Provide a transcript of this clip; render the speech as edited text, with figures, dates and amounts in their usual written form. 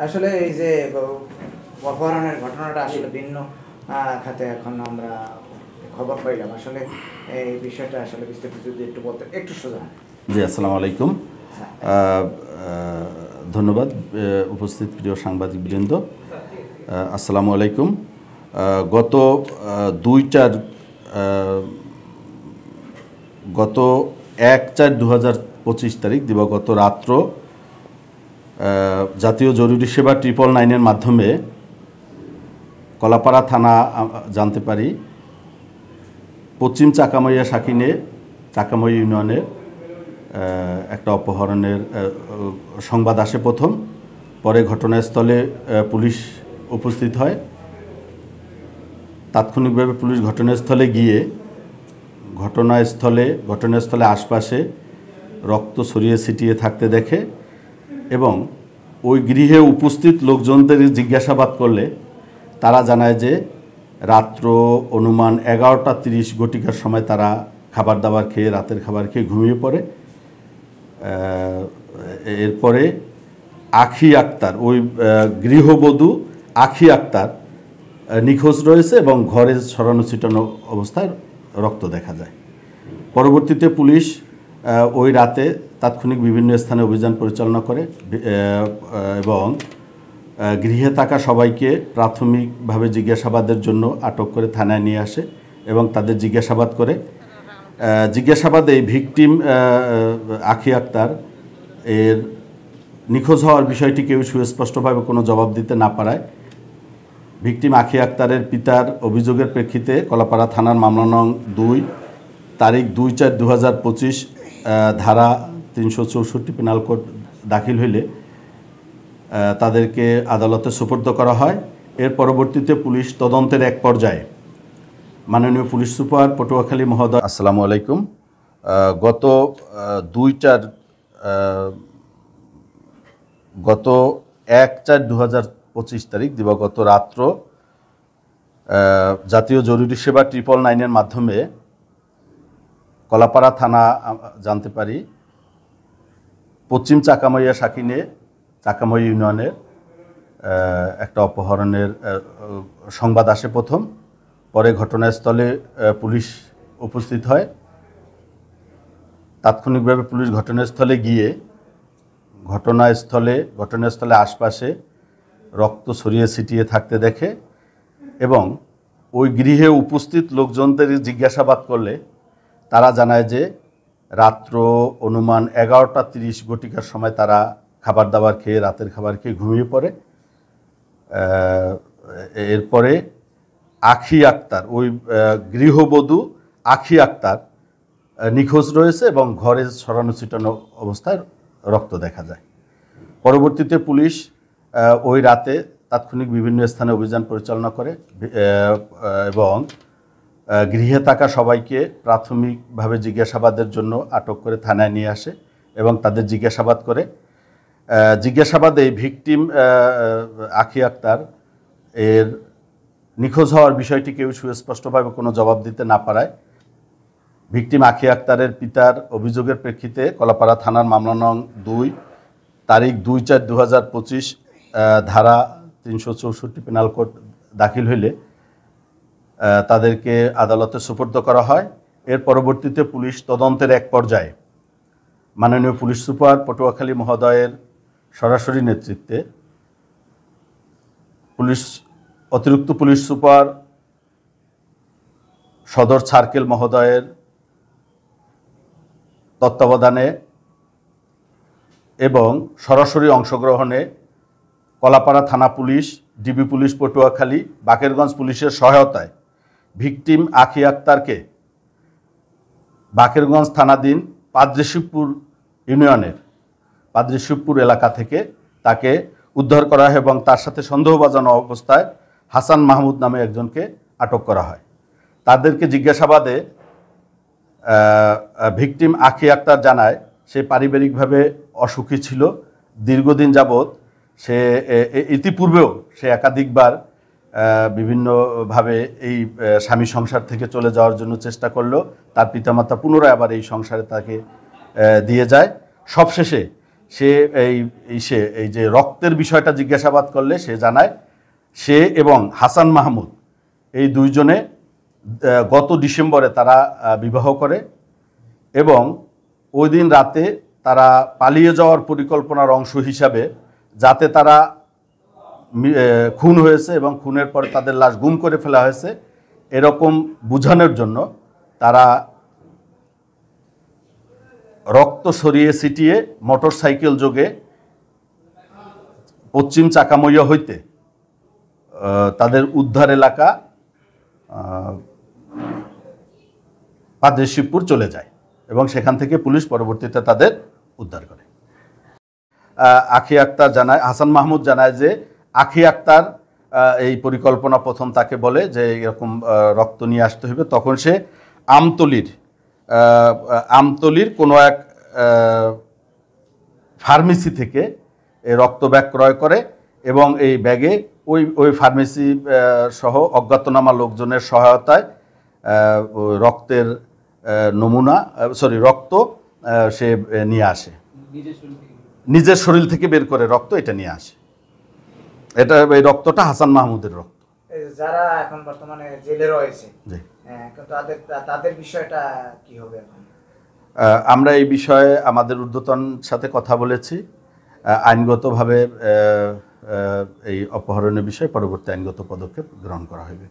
আসলে এই যে অপহরণের ঘটনাটা আসলে ভিন্ন খাতে এখন আমরা খবর পাইলাম। আসলে এই বিষয়টা আসলে বিস্তারিত যদি একটু বলতে একটু সোজা। জি, আসসালামু আলাইকুম। ধন্যবাদ উপস্থিত প্রিয় সাংবাদিকবৃন্দ। আসসালামু আলাইকুম। গত 1/4/2025 তারিখ দিবাগত রাত্র জাতীয় জরুরি সেবা 999-এর মাধ্যমে কলাপাড়া থানা জানতে পারি পশ্চিম চাকামইয়া শাকিনে চাকামই ইউনিয়নের একটা অপহরণের সংবাদ আসে প্রথম। পরে ঘটনাস্থলে পুলিশ উপস্থিত হয়। তাৎক্ষণিকভাবে পুলিশ ঘটনাস্থলে গিয়ে ঘটনাস্থলে আশপাশে রক্ত ছড়িয়ে ছিটিয়ে থাকতে দেখে এবং ওই গৃহে উপস্থিত লোকজনদের জিজ্ঞাসাবাদ করলে তারা জানায় যে রাত্র অনুমান 11:30 ঘটিকার সময় তারা রাতের খাবার খেয়ে ঘুমিয়ে পড়ে। এরপরে আখি আক্তার, ওই গৃহবধূ আখি আক্তার নিখোঁজ রয়েছে এবং ঘরে ছড়ানো ছিটানো অবস্থায় রক্ত দেখা যায়। পরবর্তীতে পুলিশ ওই রাতে তাৎক্ষণিক বিভিন্ন স্থানে অভিযান পরিচালনা করে এবং গৃহে থাকা সবাইকে প্রাথমিকভাবে জিজ্ঞাসাবাদের জন্য আটক করে থানায় নিয়ে আসে এবং তাদের জিজ্ঞাসাবাদে ভিকটিম আখি আক্তার এর নিখোঁজ হওয়ার বিষয়টি কেউ সুস্পষ্টভাবে কোনো জবাব দিতে না পারায় ভিকটিম আখি আক্তারের পিতার অভিযোগের প্রেক্ষিতে কলাপাড়া থানার মামলা নং 2 তারিখ 2/4/2025 ধারা 364 পেনাল কোড দাখিল হইলে তাদেরকে আদালতে সোপর্দ করা হয়। এর পরবর্তীতে পুলিশ তদন্তের এক পর্যায়ে মাননীয় পুলিশ সুপার পটুয়াখালী মহোদয়, আসসালামু আলাইকুম, গত 1/4/2025 তারিখ দিবাগত রাত্র জাতীয় জরুরি সেবা 999-এর মাধ্যমে কলাপাড়া থানা জানতে পারি পশ্চিম চাকামইয়া শাকিনে চাকামই ইউনিয়নের একটা অপহরণের সংবাদ আসে প্রথম। পরে ঘটনাস্থলে পুলিশ উপস্থিত হয়। তাৎক্ষণিকভাবে পুলিশ ঘটনাস্থলে গিয়ে ঘটনাস্থলে আশপাশে রক্ত ছড়িয়ে ছিটিয়ে থাকতে দেখে এবং ওই গৃহে উপস্থিত লোকজনদের জিজ্ঞাসাবাদ করলে তারা জানায় যে রাত্র অনুমান 11:30 ঘটিকার সময় তারা রাতের খাবার খেয়ে ঘুমিয়ে পড়ে। এরপরে আখি আক্তার, ওই গৃহবধূ আখি আক্তার নিখোঁজ রয়েছে এবং ঘরে ছড়ানো ছিটানো অবস্থায় রক্ত দেখা যায়। পরবর্তীতে পুলিশ ওই রাতে তাৎক্ষণিক বিভিন্ন স্থানে অভিযান পরিচালনা করে এবং গৃহে থাকা সবাইকে প্রাথমিকভাবে জিজ্ঞাসাবাদের জন্য আটক করে থানায় নিয়ে আসে এবং তাদের জিজ্ঞাসাবাদে ভিকটিম আখি আক্তার এর নিখোঁজ হওয়ার বিষয়টি কেউ সুস্পষ্টভাবে কোনো জবাব দিতে না পারায় ভিকটিম আখি আক্তারের পিতার অভিযোগের প্রেক্ষিতে কলাপাড়া থানার মামলা নং 2 তারিখ 2/4/2025 ধারা 364 পেনাল কোড দাখিল হইলে তাদেরকে আদালতে সোপর্দ করা হয়। এর পরবর্তীতে পুলিশ তদন্তের এক পর্যায়ে মাননীয় পুলিশ সুপার পটুয়াখালী মহোদয়ের সরাসরি নেতৃত্বে অতিরিক্ত পুলিশ সুপার সদর সার্কেল মহোদয়ের তত্ত্বাবধানে এবং সরাসরি অংশগ্রহণে কলাপাড়া থানা police, DB police Patuakhali, Bakerganj পুলিশের সহায়তায় ভিকটিম আখি আক্তারকে বাকেরগঞ্জ থানাধীন পাদ্রিশিবপুর ইউনিয়নের পাদ্রিশিবপুর এলাকা থেকে তাকে উদ্ধার করা হয় এবং তার সাথে সন্দেহভাজন অবস্থায় হাসান মাহমুদ নামে একজনকে আটক করা হয়। তাদেরকে জিজ্ঞাসাবাদে ভিকটিম আখি আক্তার জানায় সে পারিবারিকভাবে অসুখী ছিল। দীর্ঘদিন যাবৎ সে ইতিপূর্বেও সে একাধিকবার বিভিন্নভাবে এই স্বামী সংসার থেকে চলে যাওয়ার জন্য চেষ্টা করলেও তার পিতামাতা পুনরায় আবার এই সংসারে তাকে দিয়ে যায়। সবশেষে সে এই যে রক্তের বিষয়টা জিজ্ঞাসাবাদ করলে সে জানায় সে এবং হাসান মাহমুদ এই দুইজনে গত ডিসেম্বরে তারা বিবাহ করে এবং ওই দিন রাতে তারা পালিয়ে যাওয়ার পরিকল্পনার অংশ হিসাবে, যাতে তারা খুন হয়েছে এবং খুনের পরে তাদের লাশ গুম করে ফেলা হয়েছে এরকম বোঝানোর জন্য তারা রক্ত সরিয়ে ছিটিয়ে মোটরসাইকেল যোগে পশ্চিম চাকামইয়া হইতে তাদের উদ্ধার এলাকা পাদ্রী শিবপুর চলে যায় এবং সেখান থেকে পুলিশ পরবর্তীতে তাদের উদ্ধার করে। আখি আক্তার জানায়, হাসান মাহমুদ জানায় যে আখি আক্তার এই পরিকল্পনা প্রথম তাকে বলে যে এরকম রক্ত নিয়ে আসতে হবে, তখন সে আমতলির কোনো এক ফার্মেসি থেকে এই রক্ত ব্যাগ ক্রয় করে এবং এই ব্যাগে ওই ফার্মেসি সহ অজ্ঞাতনামা লোকজনের সহায়তায় রক্তের রক্ত সে নিয়ে আসে, নিজের শরীর থেকে বের করে রক্ত এটা নিয়ে আসে। এই রক্তটা হাসান মাহমুদের রক্ত। যারা এখন বর্তমানে জেলে রয়েছে, তাদের বিষয়টা কি হবে এখন? আমরা এই বিষয়ে আমাদের ঊর্ধ্বতন সাথে কথা বলেছি। আইনগতভাবে এই অপহরণের বিষয়ে পরবর্তী আইনগত পদক্ষেপ গ্রহণ করা হবে।